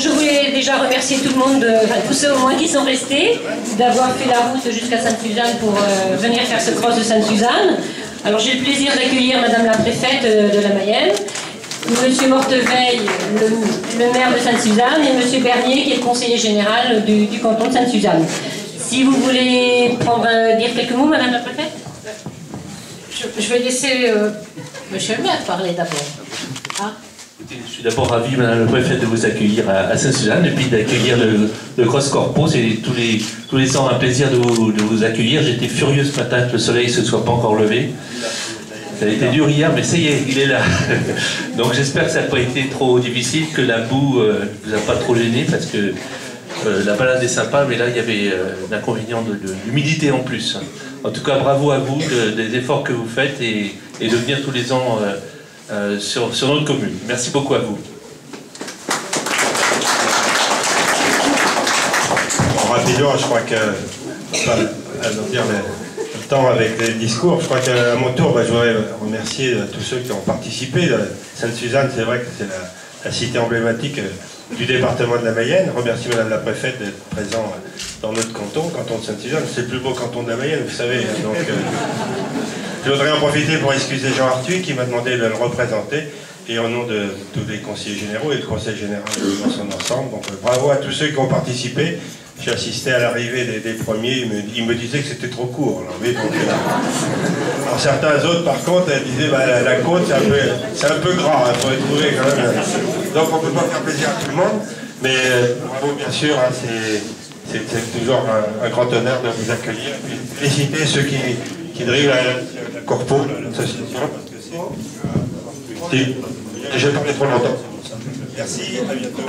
je voulais déjà remercier tout le monde, tous ceux au moins qui sont restés, d'avoir fait la route jusqu'à Sainte-Suzanne pour venir faire ce cross de Sainte-Suzanne. Alors j'ai le plaisir d'accueillir Madame la préfète de la Mayenne, Monsieur Morteveil, le maire de Sainte-Suzanne, et Monsieur Bernier, qui est le conseiller général du canton de Sainte-Suzanne. Si vous voulez dire quelques mots, Madame la préfète. Je vais laisser Monsieur le maire parler d'abord. Hein? Je suis d'abord ravi, Madame la préfète, de vous accueillir à Sainte-Suzanne et puis d'accueillir le Cross Corpo. C'est tous les ans un plaisir de vous accueillir. J'étais furieux ce matin que le soleil ne se soit pas encore levé. Ça a été dur hier, mais ça y est, il est là. Donc j'espère que ça n'a pas été trop difficile, que la boue ne vous a pas trop gêné, parce que la balade est sympa, mais là il y avait l'inconvénient de l'humidité en plus. En tout cas, bravo à vous des efforts que vous faites et de venir tous les ans sur notre commune. Merci beaucoup à vous. Rapidement, je crois que dire le temps avec les discours, je crois qu'à mon tour, je voudrais remercier tous ceux qui ont participé. Sainte-Suzanne, c'est vrai que c'est la cité emblématique du département de la Mayenne. Remercie Madame la préfète d'être présente dans notre canton de Sainte-Suzanne. C'est le plus beau canton de la Mayenne, vous savez. Donc, je voudrais en profiter pour excuser Jean Arthuis qui m'a demandé de le représenter, et au nom de tous les conseillers généraux et le conseil général dans son ensemble. Donc bravo à tous ceux qui ont participé. J'ai assisté à l'arrivée des premiers, ils me disaient que c'était trop court. Alors, oui, donc, alors certains autres, par contre, disaient la côte, c'est un peu gras, il faut le trouver quand même. Donc on ne peut pas faire plaisir à tout le monde, mais bravo, bien sûr, hein, c'est toujours un grand honneur de vous accueillir. Et puis féliciter ceux qui drivent la Corpo, l'association, parce que j'ai parlé trop longtemps. Merci, à bientôt.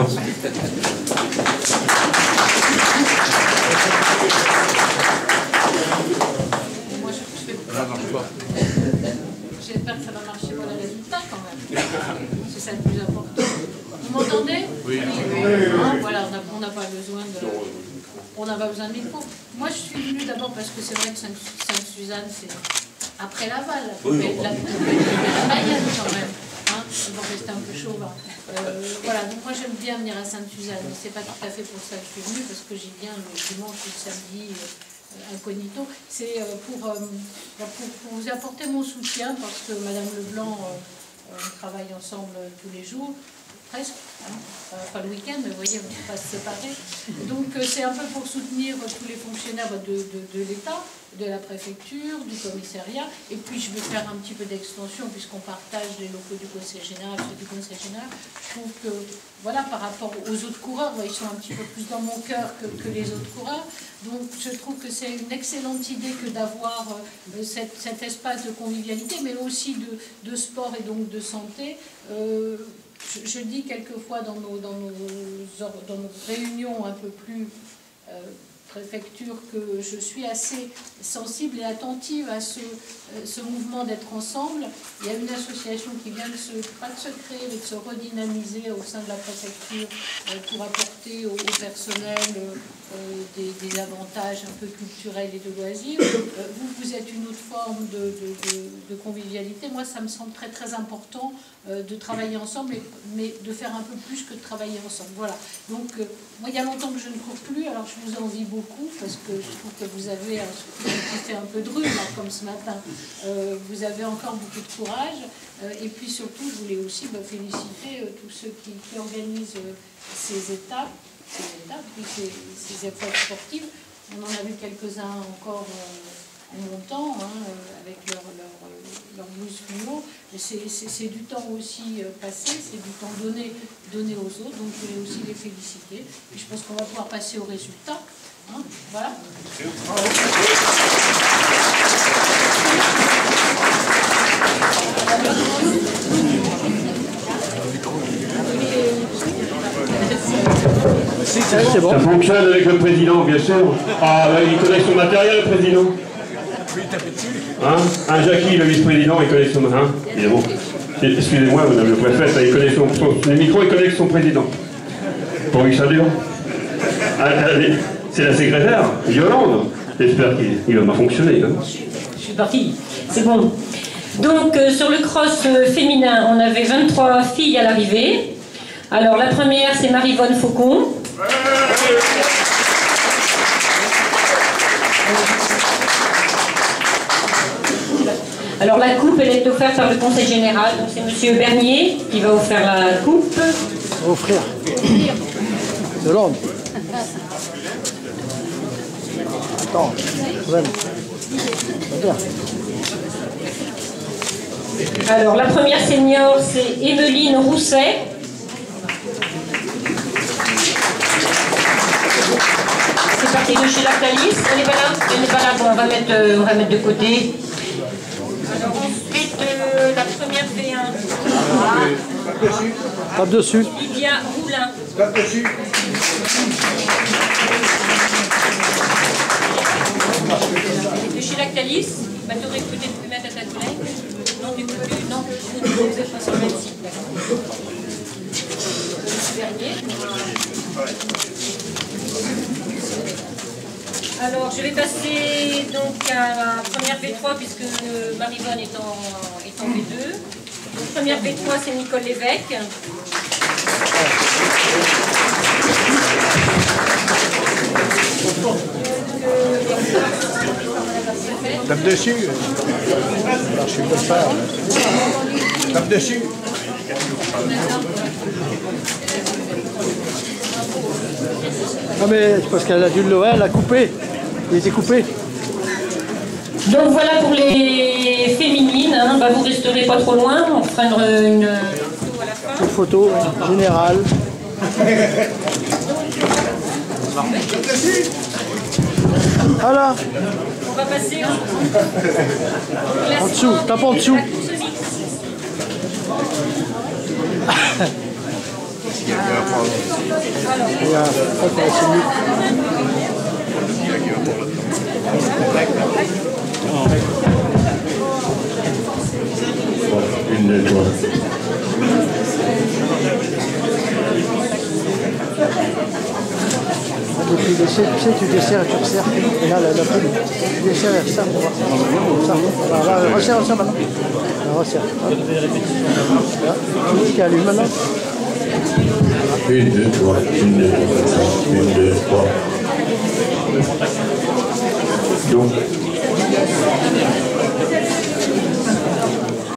J'espère que ça va marcher pour les résultats quand même. C'est ça le plus important. Vous m'entendez? Oui. Hein, voilà, on n'a pas besoin de micro. Moi je suis venue d'abord parce que c'est vrai que Sainte-Suzanne, c'est après Laval, la Mayenne quand même. Hein, ils vont rester un peu chaud. Voilà, donc moi j'aime bien venir à Sainte-Suzanne, mais c'est pas tout à fait pour ça que je suis venue, parce que j'y viens le dimanche ou le samedi incognito. C'est pour vous apporter mon soutien, parce que Madame Leblanc, on travaille ensemble tous les jours, presque, hein, pas le week-end, mais vous voyez, on ne peut pas se séparer. Donc c'est un peu pour soutenir tous les fonctionnaires de l'État, de la préfecture, du commissariat, et puis je vais faire un petit peu d'extension, puisqu'on partage les locaux du conseil général, ceux du conseil général. Je trouve que, voilà, par rapport aux autres coureurs, ils sont un petit peu plus dans mon cœur que les autres coureurs, donc je trouve que c'est une excellente idée que d'avoir cet espace de convivialité, mais aussi de sport et donc de santé. Je dis quelquefois dans nos réunions un peu plus préfecture que je suis assez sensible et attentive à ce mouvement d'être ensemble. Il y a une association qui vient pas de se créer, mais de se redynamiser au sein de la préfecture pour apporter au personnel des avantages un peu culturels et de loisirs. Vous êtes une autre forme de convivialité. Moi, ça me semble très très important de travailler ensemble, mais de faire un peu plus que de travailler ensemble. Voilà. Donc, moi, il y a longtemps que je ne cours plus, alors je vous envie beaucoup, parce que je trouve que vous avez fait un peu de rhume, hein, comme ce matin. Vous avez encore beaucoup de courage. Et puis surtout, je voulais aussi féliciter tous ceux qui organisent ces étapes, puis ces épreuves sportives. On en a vu quelques-uns encore en montant, hein, avec leur blouse fluo. Mais c'est du temps aussi passé, c'est du temps donné aux autres. Donc je voulais aussi les féliciter. Et je pense qu'on va pouvoir passer aux résultats. Hein, voilà. Ça fonctionne avec le président, bien sûr. Ah, il connaît son matériel, le président. Hein, un Jackie, le vice-président, il connaît son... Hein, évidemment. Excusez-moi, madame le préfet, il connaît les micros, il connaît son président. Pour Richard Dur. C'est la secrétaire, Yolande. J'espère qu'il va fonctionner. Hein. Je suis partie, c'est bon. Donc, sur le cross féminin, on avait 23 filles à l'arrivée. Alors la première, c'est Marie-Vonne Faucon. Alors la coupe, elle est offerte par le Conseil Général, donc c'est Monsieur Bernier qui va offrir la coupe. Offrir. De l'ordre. Attends, vraiment. Bien. Alors la première senior, c'est Emeline Rousset. C'est parti de chez Lactalis. Elle n'est pas là. Elle n'est pas là. Bon, on va mettre de côté. Alors ensuite, la première V1. Tape dessus. Lydia Roulin. Tape dessus. De chez Lactalis. Bah, tu aurais peut-être pu mettre à ta collègue. Non, du coup, non, vous n'êtes pas sur le même site. Dernier. Alors, je vais passer donc à la première V3 puisque Marie-Vonne est en V2. Donc, première V3, c'est Nicole Lévesque. Tape dessus. Alors, je suis comme ça. Tape dessus. Ah mais c'est parce qu'elle a dû elle a coupé. Il était coupé. Donc voilà pour les féminines. Hein. Bah, vous resterez pas trop loin. On fera une photo à la fin. Une photo générale. Voilà. On va passer En dessous, tape en dessous. Une, toi. Tu desserres, tu desserres, tu resserres. Et là, la poule, tu desserres, elle resserre. Ça. Voilà, resserre maintenant. Là, resserre. Là, tu dis qu'elle allume maintenant. 1, 2, 3, 1, 2, 3, 1, 2, 3. Donc,